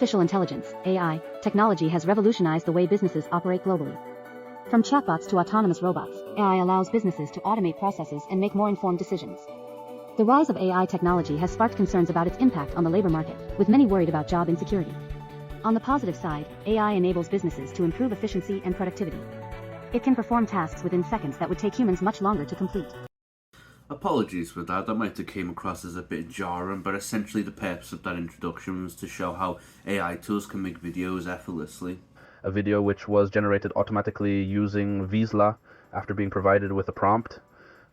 Artificial intelligence, AI, technology has revolutionized the way businesses operate globally. From chatbots to autonomous robots, AI allows businesses to automate processes and make more informed decisions. The rise of AI technology has sparked concerns about its impact on the labor market, with many worried about job insecurity. On the positive side, AI enables businesses to improve efficiency and productivity. It can perform tasks within seconds that would take humans much longer to complete. Apologies for that, that might have came across as a bit jarring, but essentially the purpose of that introduction was to show how AI tools can make videos effortlessly. A video which was generated automatically using Vizsla after being provided with a prompt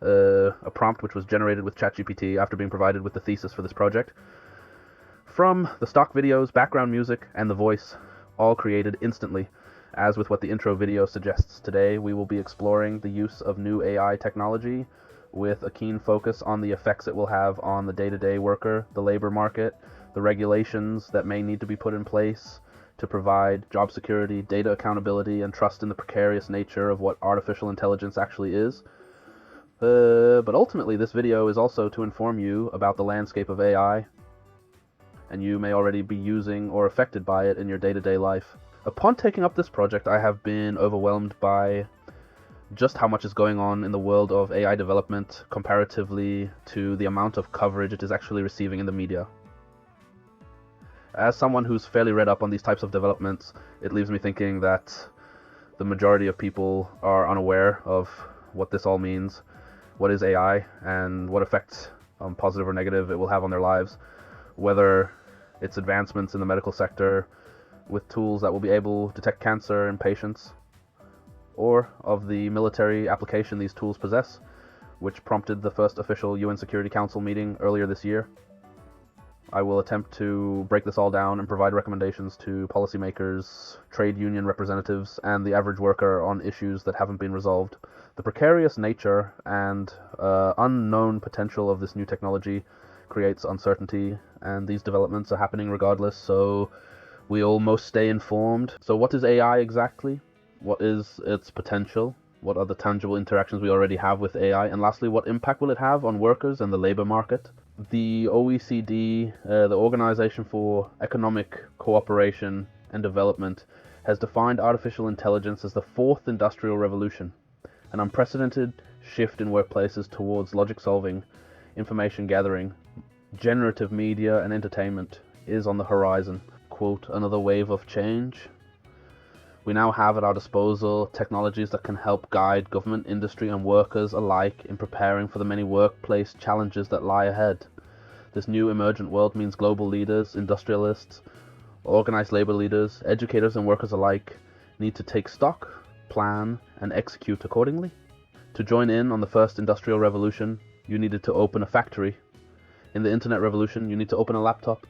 which was generated with ChatGPT after being provided with the thesis for this project. From the stock videos, background music, and the voice, all created instantly. As with what the intro video suggests, today we will be exploring the use of new AI technology with a keen focus on the effects it will have on the day-to-day worker, the labor market, the regulations that may need to be put in place to provide job security, data accountability, and trust in the precarious nature of what artificial intelligence actually is. But ultimately, this video is also to inform you about the landscape of AI, and you may already be using or affected by it in your day-to-day life. Upon taking up this project, I have been overwhelmed by just how much is going on in the world of AI development comparatively to the amount of coverage it is actually receiving in the media. As someone who's fairly read up on these types of developments, it leaves me thinking that the majority of people are unaware of what this all means, what is AI, and what effects, positive or negative, it will have on their lives, whether it's advancements in the medical sector with tools that will be able to detect cancer in patients, or of the military application these tools possess, which prompted the first official UN Security Council meeting earlier this year. I will attempt to break this all down and provide recommendations to policymakers, trade union representatives, and the average worker on issues that haven't been resolved. The precarious nature and unknown potential of this new technology creates uncertainty, and these developments are happening regardless, so we all must stay informed. So what is AI exactly? What is its potential? What are the tangible interactions we already have with AI? And lastly, what impact will it have on workers and the labor market? The OECD, the Organization for Economic Cooperation and Development, has defined artificial intelligence as the fourth industrial revolution, an unprecedented shift in workplaces towards logic solving, information gathering, generative media, and entertainment is on the horizon. Quote, another wave of change. We now have at our disposal technologies that can help guide government, industry, and workers alike in preparing for the many workplace challenges that lie ahead. This new emergent world means global leaders, industrialists, organized labor leaders, educators, and workers alike need to take stock, plan, and execute accordingly. To join in on the first industrial revolution, you needed to open a factory. In the internet revolution, you need to open a laptop.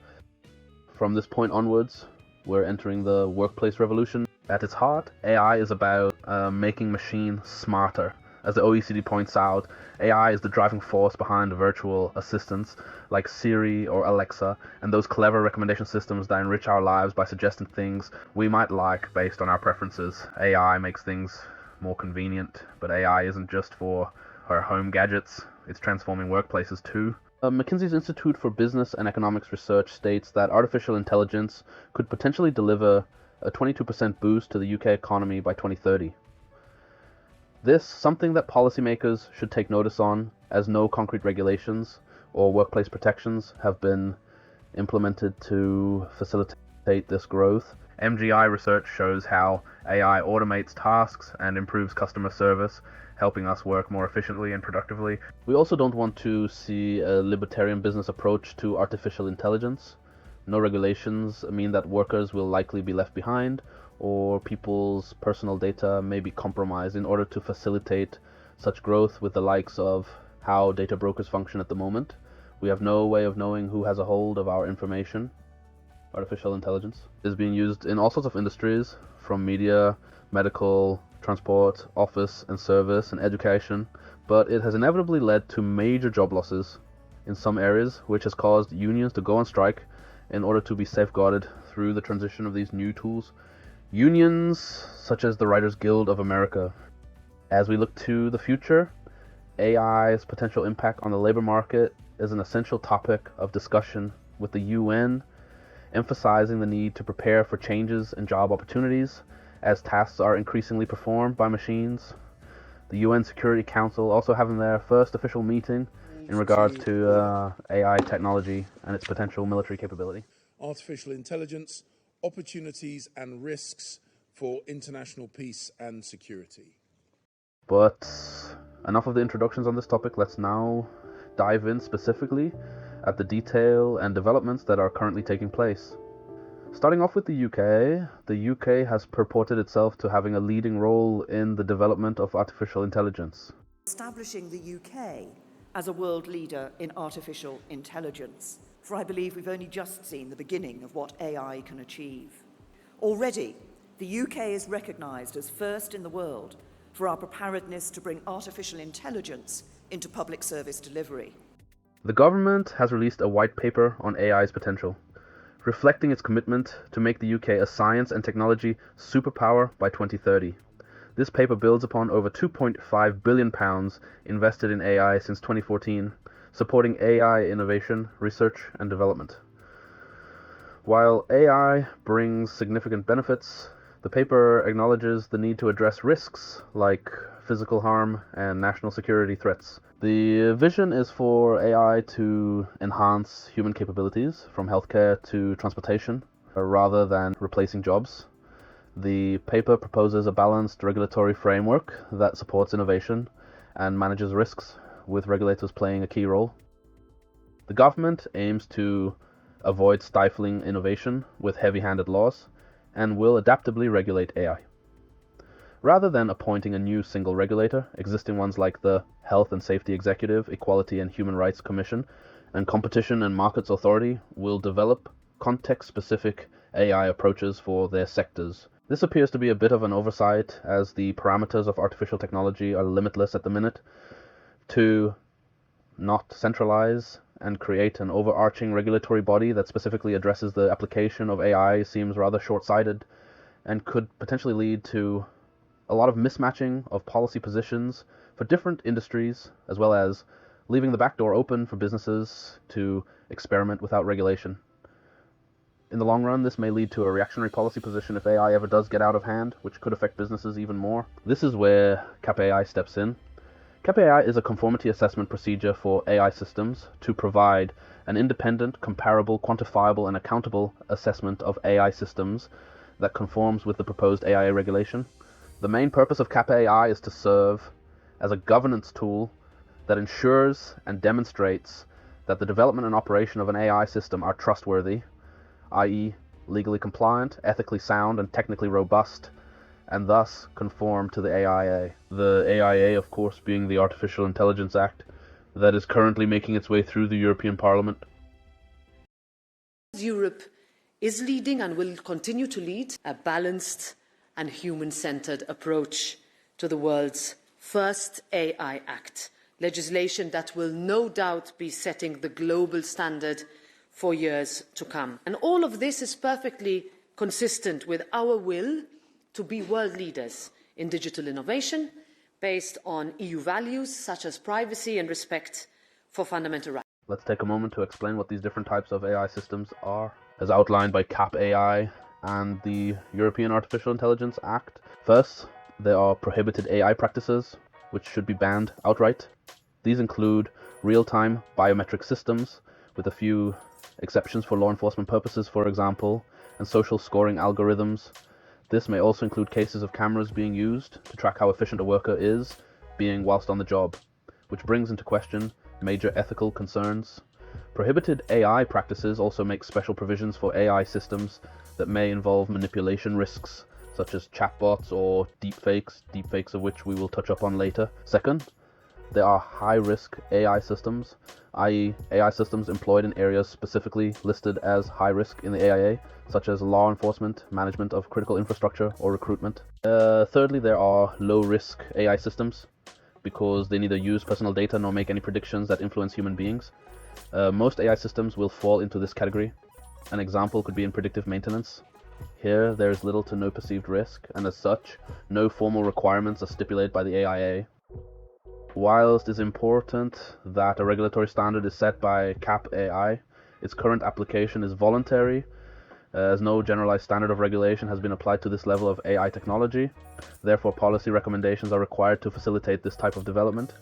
From this point onwards, we're entering the workplace revolution. At its heart, AI is about making machines smarter. As the OECD points out, AI is the driving force behind virtual assistants like Siri or Alexa, and those clever recommendation systems that enrich our lives by suggesting things we might like based on our preferences. AI makes things more convenient, but AI isn't just for our home gadgets, it's transforming workplaces too. McKinsey's Institute for Business and Economics Research states that artificial intelligence could potentially deliver a 22% boost to the UK economy by 2030. This something that policymakers should take notice on, as no concrete regulations or workplace protections have been implemented to facilitate this growth. MGI research shows how AI automates tasks and improves customer service, helping us work more efficiently and productively. We also don't want to see a libertarian business approach to artificial intelligence. No regulations mean that workers will likely be left behind, or people's personal data may be compromised in order to facilitate such growth with the likes of how data brokers function at the moment. We have no way of knowing who has a hold of our information. Artificial intelligence is being used in all sorts of industries, from media, medical, transport, office and service, and education, but it has inevitably led to major job losses in some areas, which has caused unions to go on strike in order to be safeguarded through the transition of these new tools. Unions such as the Writers Guild of America. As we look to the future, AI's potential impact on the labor market is an essential topic of discussion with the UN emphasizing the need to prepare for changes in job opportunities as tasks are increasingly performed by machines. The UN Security Council also having their first official meeting in regards to AI technology and its potential military capability. Artificial intelligence, opportunities and risks for international peace and security. But enough of the introductions on this topic. Let's now dive in specifically at the detail and developments that are currently taking place. Starting off with the UK has purported itself to having a leading role in the development of artificial intelligence. Establishing the UK as a world leader in artificial intelligence, for I believe we've only just seen the beginning of what AI can achieve. Already, the UK is recognised as first in the world for our preparedness to bring artificial intelligence into public service delivery. The government has released a white paper on AI's potential, reflecting its commitment to make the UK a science and technology superpower by 2030. This paper builds upon over £2.5 billion invested in AI since 2014, supporting AI innovation, research and development. While AI brings significant benefits, the paper acknowledges the need to address risks like physical harm and national security threats. The vision is for AI to enhance human capabilities from healthcare to transportation, rather than replacing jobs. The paper proposes a balanced regulatory framework that supports innovation and manages risks, with regulators playing a key role. The government aims to avoid stifling innovation with heavy-handed laws and will adaptively regulate AI. Rather than appointing a new single regulator, existing ones like the Health and Safety Executive, Equality and Human Rights Commission, and Competition and Markets Authority will develop context-specific AI approaches for their sectors. This appears to be a bit of an oversight, as the parameters of artificial technology are limitless at the minute. To not centralize and create an overarching regulatory body that specifically addresses the application of AI seems rather short-sighted and could potentially lead to a lot of mismatching of policy positions for different industries, as well as leaving the back door open for businesses to experiment without regulation. In the long run, this may lead to a reactionary policy position if AI ever does get out of hand, which could affect businesses even more. This is where CAP-AI steps in. CAP-AI is a conformity assessment procedure for AI systems to provide an independent, comparable, quantifiable, and accountable assessment of AI systems that conforms with the proposed AI regulation. The main purpose of CAP-AI is to serve as a governance tool that ensures and demonstrates that the development and operation of an AI system are trustworthy, i.e. legally compliant, ethically sound, and technically robust, and thus conform to the AIA. The AIA, of course, being the Artificial Intelligence Act that is currently making its way through the European Parliament. Europe is leading and will continue to lead a balanced and human-centred approach to the world's first AI Act, legislation that will no doubt be setting the global standard for years to come. And all of this is perfectly consistent with our will to be world leaders in digital innovation based on EU values such as privacy and respect for fundamental rights. Let's take a moment to explain what these different types of AI systems are, as outlined by CAP-AI and the European Artificial Intelligence Act. First, there are prohibited AI practices, which should be banned outright. These include real-time biometric systems, with a few exceptions for law enforcement purposes, for example, and social scoring algorithms. This may also include cases of cameras being used to track how efficient a worker is being whilst on the job, which brings into question major ethical concerns. Prohibited AI practices also make special provisions for AI systems that may involve manipulation risks, such as chatbots or deepfakes of which we will touch upon later. Second, there are high-risk AI systems, i.e. AI systems employed in areas specifically listed as high risk in the AIA, such as law enforcement, management of critical infrastructure, or recruitment. Thirdly, there are low-risk AI systems, because they neither use personal data nor make any predictions that influence human beings. Most AI systems will fall into this category. An example could be in predictive maintenance. Here, there is little to no perceived risk, and as such, no formal requirements are stipulated by the AIA. Whilst it's important that a regulatory standard is set by CAP-AI, its current application is voluntary as no generalized standard of regulation has been applied to this level of AI technology. Therefore, policy recommendations are required to facilitate this type of development.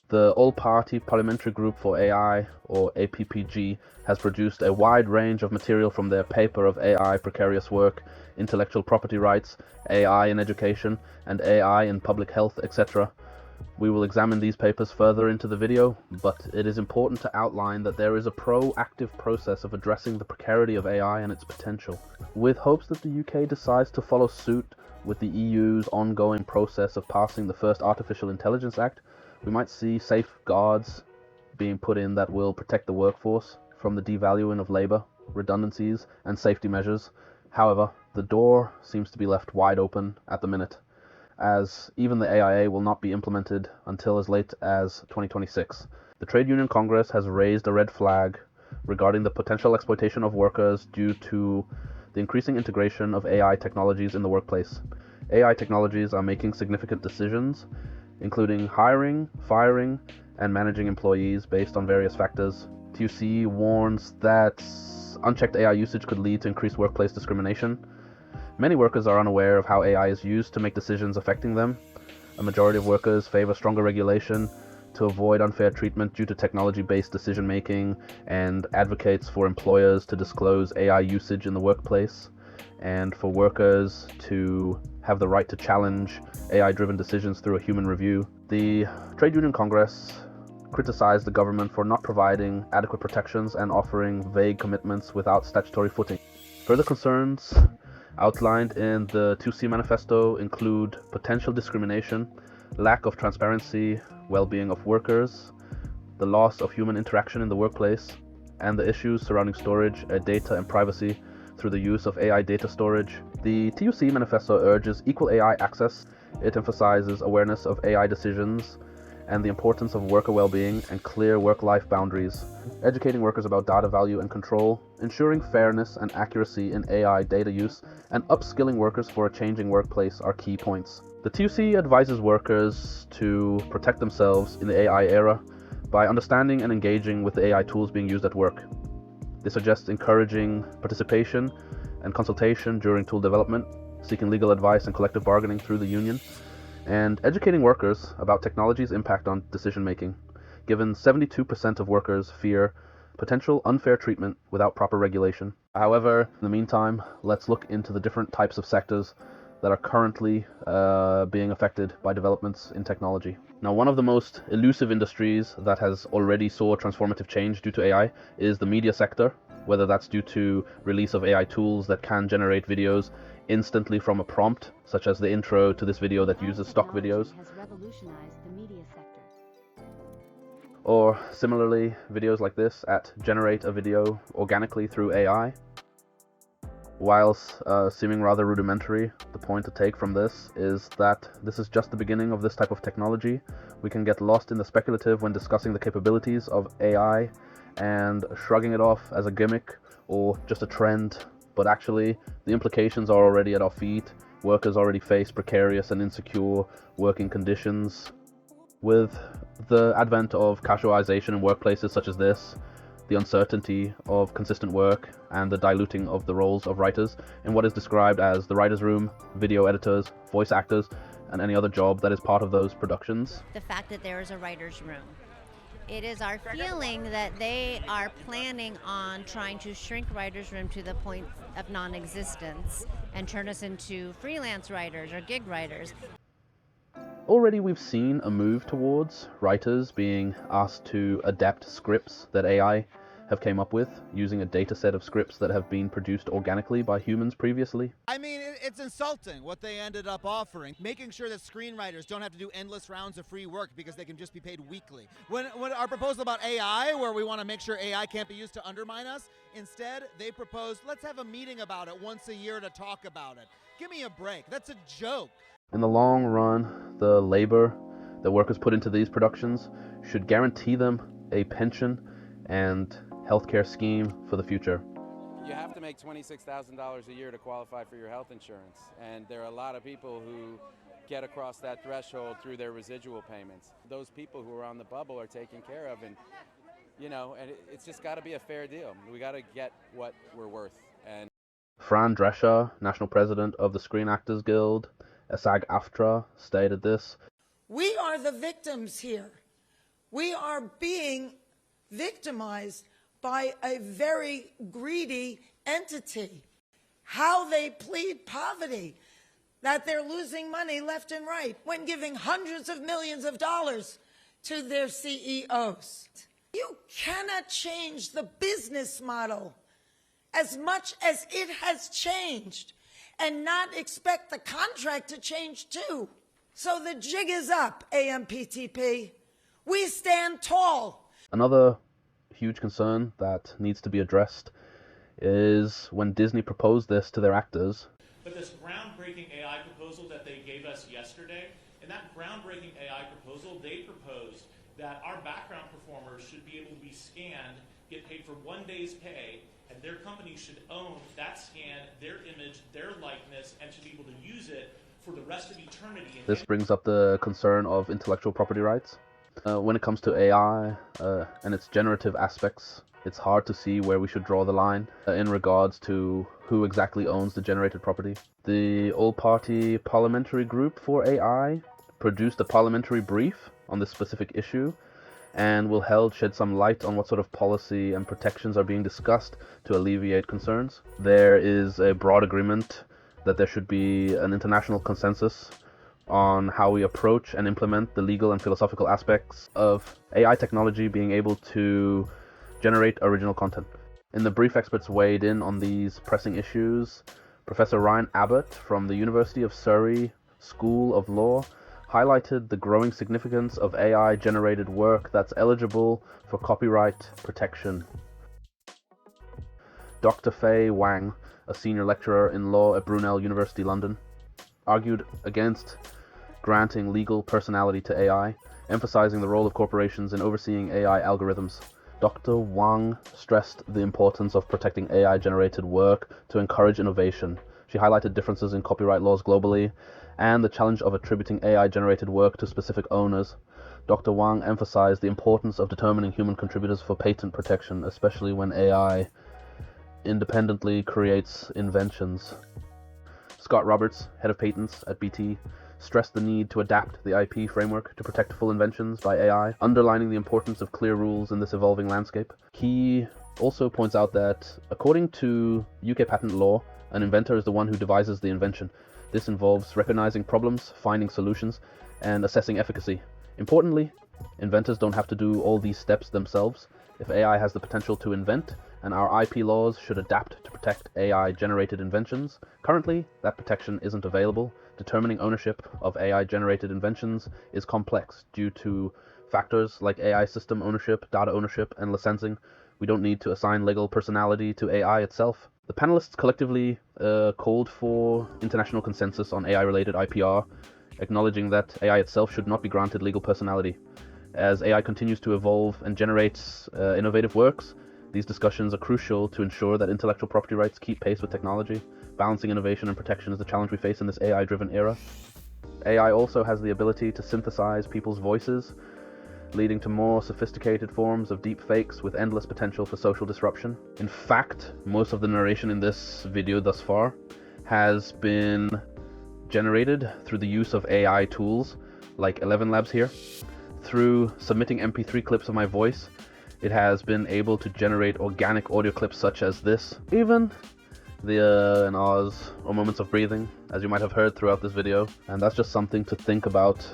The All-Party Parliamentary Group for AI, or APPG, has produced a wide range of material from their paper of AI precarious work, intellectual property rights, AI in education, and AI in public health, etc. We will examine these papers further into the video, but it is important to outline that there is a proactive process of addressing the precarity of AI and its potential, with hopes that the UK decides to follow suit with the EU's ongoing process of passing the first Artificial Intelligence Act. We might see safeguards being put in that will protect the workforce from the devaluing of labour, redundancies, and safety measures. However, the door seems to be left wide open at the minute, as even the AIA will not be implemented until as late as 2026. The Trade Union Congress has raised a red flag regarding the potential exploitation of workers due to the increasing integration of AI technologies in the workplace. AI technologies are making significant decisions, including hiring, firing, and managing employees based on various factors. TUC warns that unchecked AI usage could lead to increased workplace discrimination. Many workers are unaware of how AI is used to make decisions affecting them. A majority of workers favor stronger regulation to avoid unfair treatment due to technology-based decision-making, and advocates for employers to disclose AI usage in the workplace, and for workers to have the right to challenge AI-driven decisions through a human review. The Trade Union Congress criticized the government for not providing adequate protections and offering vague commitments without statutory footing. Further concerns outlined in the 2C manifesto include potential discrimination, lack of transparency, well-being of workers, the loss of human interaction in the workplace, and the issues surrounding storage, data, and privacy through the use of AI data storage. The TUC manifesto urges equal AI access. It emphasizes awareness of AI decisions and the importance of worker well-being and clear work-life boundaries, educating workers about data value and control, ensuring fairness and accuracy in AI data use, and upskilling workers for a changing workplace are key points. The TUC advises workers to protect themselves in the AI era by understanding and engaging with the AI tools being used at work. They suggest encouraging participation and consultation during tool development, seeking legal advice and collective bargaining through the union, and educating workers about technology's impact on decision-making, given 72% of workers fear potential unfair treatment without proper regulation. However, in the meantime, let's look into the different types of sectors that are currently being affected by developments in technology. Now, one of the most elusive industries that has already saw transformative change due to AI is the media sector, whether that's due to release of AI tools that can generate videos instantly from a prompt, such as the intro to this video that uses stock videos, Has revolutionized the media sector. or similarly, videos like this at generate a video organically through AI. Whilst seeming rather rudimentary, the point to take from this is that this is just the beginning of this type of technology. We can get lost in the speculative when discussing the capabilities of AI and shrugging it off as a gimmick or just a trend, but actually the implications are already at our feet. Workers already face precarious and insecure working conditions. With the advent of casualization in workplaces such as this, the uncertainty of consistent work, and the diluting of the roles of writers in what is described as the writer's room, video editors, voice actors, and any other job that is part of those productions. The fact that there is a writer's room. It is our feeling that they are planning on trying to shrink writer's room to the point of non-existence and turn us into freelance writers or gig writers. Already we've seen a move towards writers being asked to adapt scripts that AI have came up with, using a data set of scripts that have been produced organically by humans previously. I mean, it's insulting what they ended up offering, making sure that screenwriters don't have to do endless rounds of free work because they can just be paid weekly. When our proposal about AI, where we want to make sure AI can't be used to undermine us, instead they proposed, let's have a meeting about it once a year to talk about it. Give me a break. That's a joke. In the long run, the labor that workers put into these productions should guarantee them a pension and healthcare scheme for the future. You have to make $26,000 a year to qualify for your health insurance, and there are a lot of people who get across that threshold through their residual payments. Those people who are on the bubble are taken care of, and it's just got to be a fair deal. We got to get what we're worth. And Fran Drescher, national president of the Screen Actors Guild, SAG-AFTRA, stated this. We are the victims here. We are being victimized by a very greedy entity. How they plead poverty, that they're losing money left and right when giving hundreds of millions of dollars to their CEOs. You cannot change the business model as much as it has changed and not expect the contract to change too. So the jig is up, AMPTP. We stand tall. Another huge concern that needs to be addressed is when Disney proposed this to their actors. But this groundbreaking AI proposal that they gave us yesterday, in that groundbreaking AI proposal, they proposed that our background performers should be able to be scanned, get paid for 1 day's pay, and their company should own that scan, their image, their likeness, and should be able to use it for the rest of eternity. This brings up the concern of intellectual property rights. When it comes to AI and its generative aspects, it's hard to see where we should draw the line in regards to who exactly owns the generated property. The All-Party Parliamentary Group for AI produced a parliamentary brief on this specific issue and will shed some light on what sort of policy and protections are being discussed to alleviate concerns. There is a broad agreement that there should be an international consensus on how we approach and implement the legal and philosophical aspects of AI technology being able to generate original content. In the brief, experts weighed in on these pressing issues. Professor Ryan Abbott from the University of Surrey School of Law highlighted the growing significance of AI-generated work that's eligible for copyright protection. Dr. Fei Wang, a senior lecturer in law at Brunel University London, argued against granting legal personality to AI, emphasizing the role of corporations in overseeing AI algorithms. Dr. Wang stressed the importance of protecting AI-generated work to encourage innovation. She highlighted differences in copyright laws globally and the challenge of attributing AI-generated work to specific owners. Dr. Wang emphasized the importance of determining human contributors for patent protection, especially when AI independently creates inventions. Scott Roberts, head of patents at BT, stressed the need to adapt the IP framework to protect full inventions by AI, underlining the importance of clear rules in this evolving landscape. He also points out that, according to UK patent law, an inventor is the one who devises the invention. This involves recognizing problems, finding solutions, and assessing efficacy. Importantly, inventors don't have to do all these steps themselves. If AI has the potential to invent, and our IP laws should adapt to protect AI-generated inventions, currently, that protection isn't available. Determining ownership of AI-generated inventions is complex due to factors like AI system ownership, data ownership, and licensing. We don't need to assign legal personality to AI itself. The panelists collectively called for international consensus on AI-related IPR, acknowledging that AI itself should not be granted legal personality. As AI continues to evolve and generates innovative works, these discussions are crucial to ensure that intellectual property rights keep pace with technology. Balancing innovation and protection is the challenge we face in this AI-driven era. AI also has the ability to synthesize people's voices, leading to more sophisticated forms of deep fakes with endless potential for social disruption. In fact, most of the narration in this video thus far has been generated through the use of AI tools like 11 Labs here. Through submitting MP3 clips of my voice, it has been able to generate organic audio clips such as this. Even the and ahs or moments of breathing, as you might have heard throughout this video. And that's just something to think about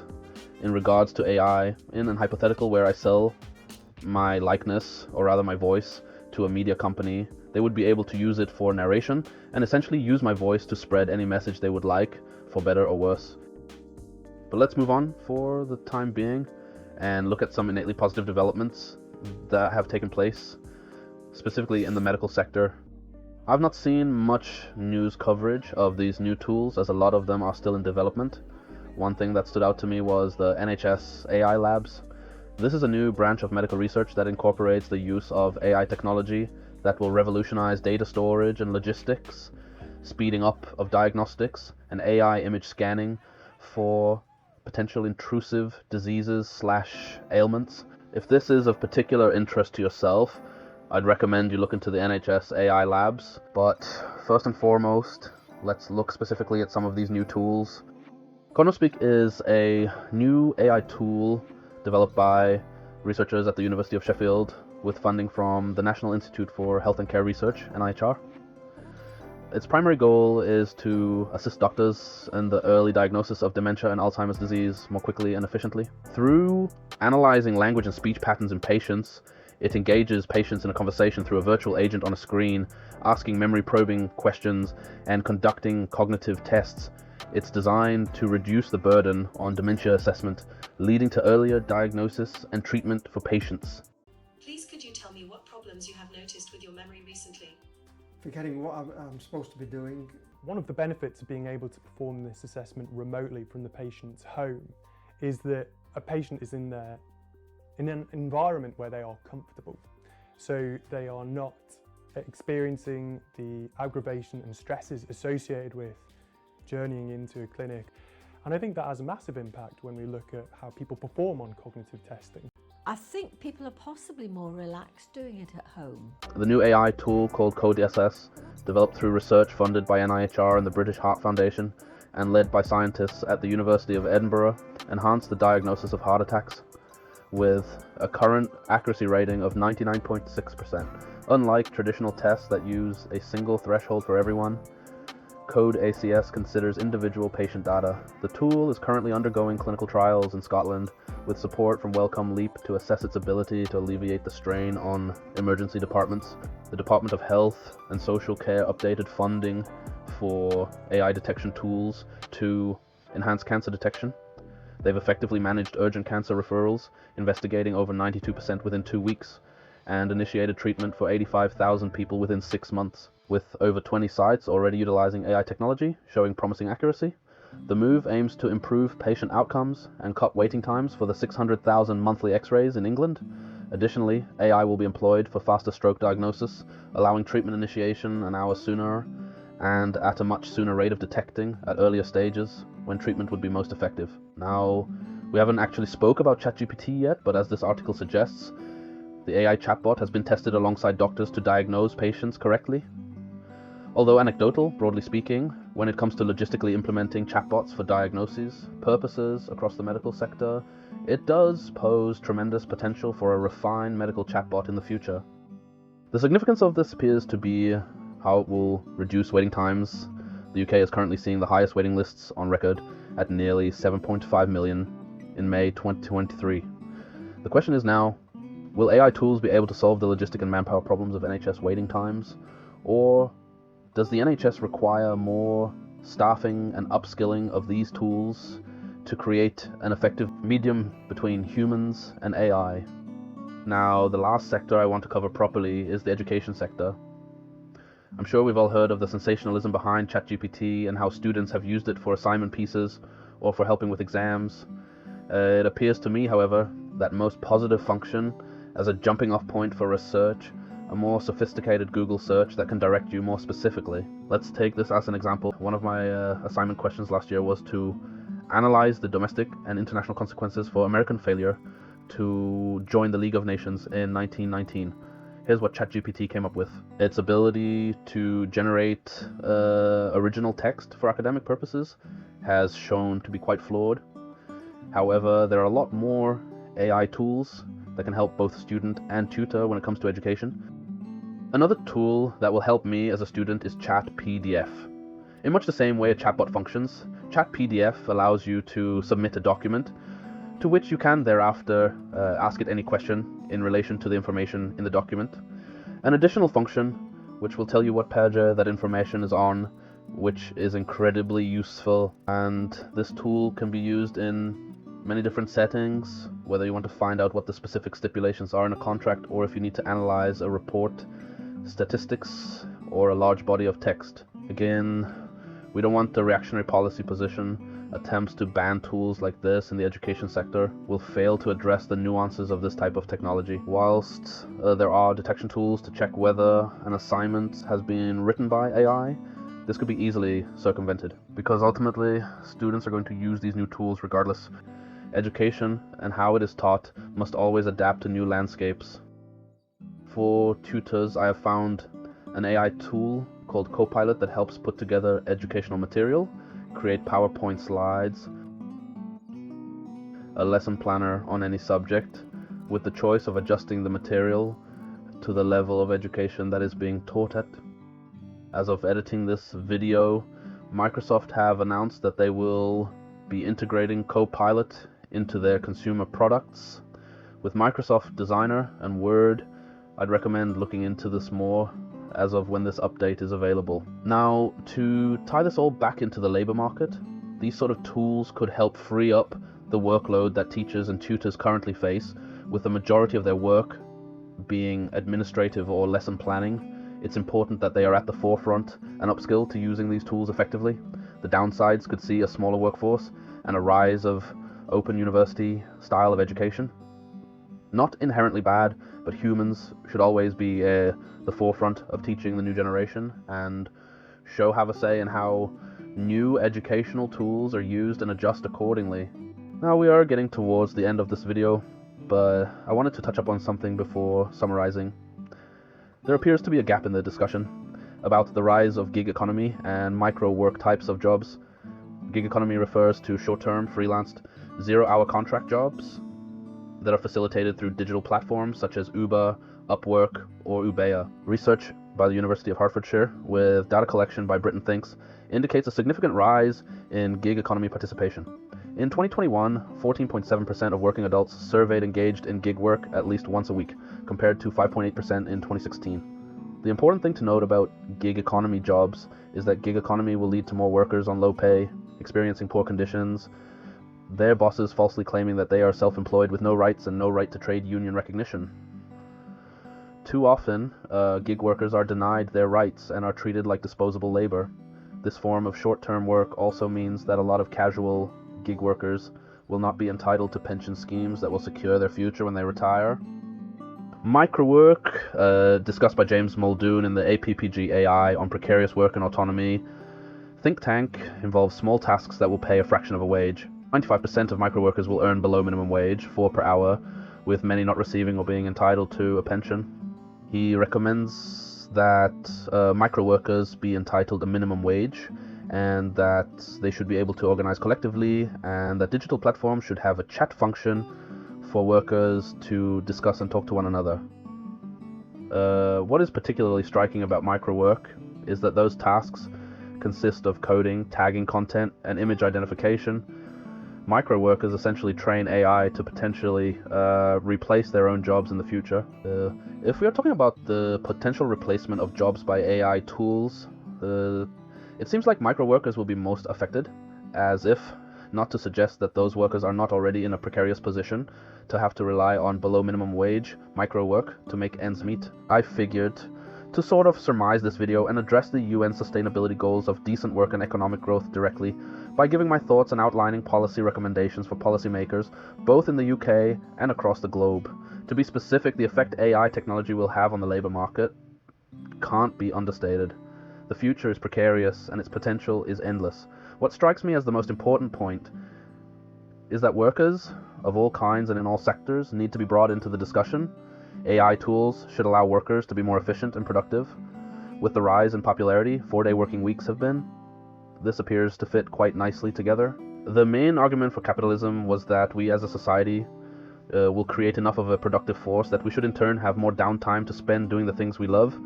in regards to AI in an hypothetical where I sell my likeness, or rather my voice, to a media company. They would be able to use it for narration and essentially use my voice to spread any message they would like, for better or worse. But let's move on for the time being and look at some innately positive developments that have taken place, specifically in the medical sector. I've not seen much news coverage of these new tools, as a lot of them are still in development. One thing that stood out to me was the NHS AI Labs. This is a new branch of medical research that incorporates the use of AI technology that will revolutionize data storage and logistics, speeding up of diagnostics, and AI image scanning for potential intrusive diseases / ailments. If this is of particular interest to yourself, I'd recommend you look into the NHS AI labs, but first and foremost, let's look specifically at some of these new tools. CognoSpeak is a new AI tool developed by researchers at the University of Sheffield with funding from the National Institute for Health and Care Research, NIHR. Its primary goal is to assist doctors in the early diagnosis of dementia and Alzheimer's disease more quickly and efficiently. Through analyzing language and speech patterns in patients, it engages patients in a conversation through a virtual agent on a screen, asking memory-probing questions and conducting cognitive tests. It's designed to reduce the burden on dementia assessment, leading to earlier diagnosis and treatment for patients. Please could you tell me what problems you have noticed with your memory recently? Forgetting what I'm supposed to be doing. One of the benefits of being able to perform this assessment remotely from the patient's home is that a patient is in an environment where they are comfortable. So they are not experiencing the aggravation and stresses associated with journeying into a clinic. And I think that has a massive impact when we look at how people perform on cognitive testing. I think people are possibly more relaxed doing it at home. The new AI tool called CodeSS, developed through research funded by NIHR and the British Heart Foundation and led by scientists at the University of Edinburgh, enhanced the diagnosis of heart attacks with a current accuracy rating of 99.6%. Unlike traditional tests that use a single threshold for everyone, CodeSS considers individual patient data. The tool is currently undergoing clinical trials in Scotland with support from Wellcome Leap to assess its ability to alleviate the strain on emergency departments. The Department of Health and Social Care updated funding for AI detection tools to enhance cancer detection. They've effectively managed urgent cancer referrals, investigating over 92% within 2 weeks, and initiated treatment for 85,000 people within 6 months, with over 20 sites already utilizing AI technology, showing promising accuracy. The move aims to improve patient outcomes and cut waiting times for the 600,000 monthly X-rays in England. Additionally, AI will be employed for faster stroke diagnosis, allowing treatment initiation an hour sooner and at a much sooner rate of detecting at earlier stages when treatment would be most effective. Now, we haven't actually spoke about ChatGPT yet, but as this article suggests, the AI chatbot has been tested alongside doctors to diagnose patients correctly. Although anecdotal, broadly speaking, when it comes to logistically implementing chatbots for diagnoses purposes across the medical sector, it does pose tremendous potential for a refined medical chatbot in the future. The significance of this appears to be how it will reduce waiting times. The UK is currently seeing the highest waiting lists on record at nearly 7.5 million in May 2023. The question is now, will AI tools be able to solve the logistic and manpower problems of NHS waiting times? Or does the NHS require more staffing and upskilling of these tools to create an effective medium between humans and AI? Now, the last sector I want to cover properly is the education sector. I'm sure we've all heard of the sensationalism behind ChatGPT and how students have used it for assignment pieces or for helping with exams. It appears to me, however, that most positive function as a jumping off point for research, a more sophisticated Google search that can direct you more specifically. Let's take this as an example. One of my assignment questions last year was to analyze the domestic and international consequences for American failure to join the League of Nations in 1919. Here's what ChatGPT came up with. Its ability to generate original text for academic purposes has shown to be quite flawed. However, there are a lot more AI tools that can help both student and tutor when it comes to education. Another tool that will help me as a student is ChatPDF. In much the same way a chatbot functions, ChatPDF allows you to submit a document to which you can thereafter ask it any question in relation to the information in the document. An additional function which will tell you what page that information is on, which is incredibly useful, and this tool can be used in many different settings, whether you want to find out what the specific stipulations are in a contract or if you need to analyze a report, statistics, or a large body of text. Again, we don't want the reactionary policy position. Attempts to ban tools like this in the education sector will fail to address the nuances of this type of technology. Whilst there are detection tools to check whether an assignment has been written by AI, this could be easily circumvented, because ultimately students are going to use these new tools regardless. Education and how it is taught must always adapt to new landscapes. For tutors, I have found an AI tool called Copilot that helps put together educational material, create PowerPoint slides, a lesson planner on any subject, with the choice of adjusting the material to the level of education that is being taught at. As of editing this video, Microsoft have announced that they will be integrating Copilot into their consumer products. With Microsoft Designer and Word, I'd recommend looking into this more as of when this update is available. Now, to tie this all back into the labor market, these sort of tools could help free up the workload that teachers and tutors currently face, with the majority of their work being administrative or lesson planning. It's important that they are at the forefront and upskill to using these tools effectively. The downsides could see a smaller workforce and a rise of open university style of education. Not inherently bad, but humans should always be the forefront of teaching the new generation and have a say in how new educational tools are used and adjust accordingly. Now we are getting towards the end of this video, but I wanted to touch up on something before summarizing. There appears to be a gap in the discussion about the rise of gig economy and micro work types of jobs. Gig economy refers to short-term, freelanced, zero-hour contract jobs that are facilitated through digital platforms such as Uber, Upwork, or Ubea. Research by the University of Hertfordshire, with data collection by Britain Thinks, indicates a significant rise in gig economy participation. In 2021, 14.7% of working adults surveyed engaged in gig work at least once a week, compared to 5.8% in 2016. The important thing to note about gig economy jobs is that gig economy will lead to more workers on low pay, experiencing poor conditions, their bosses falsely claiming that they are self-employed with no rights and no right to trade union recognition. Too often, gig workers are denied their rights and are treated like disposable labor. This form of short-term work also means that a lot of casual gig workers will not be entitled to pension schemes that will secure their future when they retire. Microwork, discussed by James Muldoon in the APPG AI on precarious work and autonomy think tank, involves small tasks that will pay a fraction of a wage. 95% of microworkers will earn below minimum wage, 4 per hour, with many not receiving or being entitled to a pension. He recommends that microworkers be entitled a minimum wage, and that they should be able to organize collectively, and that digital platforms should have a chat function for workers to discuss and talk to one another. What is particularly striking about microwork is that those tasks consist of coding, tagging content, and image identification. Microworkers essentially train AI to potentially replace their own jobs in the future. If we are talking about the potential replacement of jobs by AI tools, it seems like microworkers will be most affected, as if not to suggest that those workers are not already in a precarious position to have to rely on below minimum wage micro work to make ends meet. I figured to sort of surmise this video and address the UN sustainability goals of decent work and economic growth directly by giving my thoughts and outlining policy recommendations for policymakers both in the UK and across the globe. To be specific, the effect AI technology will have on the labour market can't be understated. The future is precarious and its potential is endless. What strikes me as the most important point is that workers of all kinds and in all sectors need to be brought into the discussion. AI tools should allow workers to be more efficient and productive. With the rise in popularity 4-day working weeks have been, this appears to fit quite nicely together. The main argument for capitalism was that we as a society will create enough of a productive force that we should in turn have more downtime to spend doing the things we love.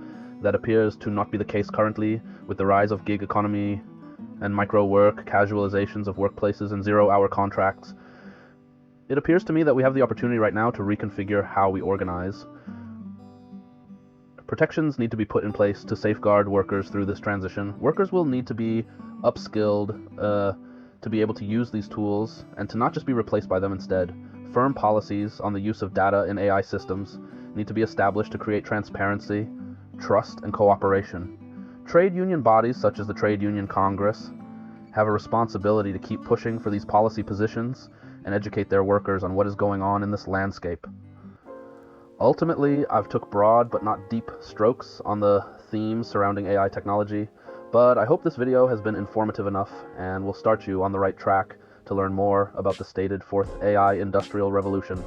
That appears to not be the case currently, with the rise of gig economy and micro work, casualizations of workplaces, and zero-hour contracts. It appears to me that we have the opportunity right now to reconfigure how we organize. Protections need to be put in place to safeguard workers through this transition. Workers will need to be upskilled to be able to use these tools and to not just be replaced by them instead. Firm policies on the use of data in AI systems need to be established to create transparency, trust, and cooperation. Trade union bodies such as the Trade Union Congress have a responsibility to keep pushing for these policy positions and educate their workers on what is going on in this landscape. Ultimately, I've took broad but not deep strokes on the themes surrounding AI technology, but I hope this video has been informative enough and will start you on the right track to learn more about the stated fourth AI industrial revolution.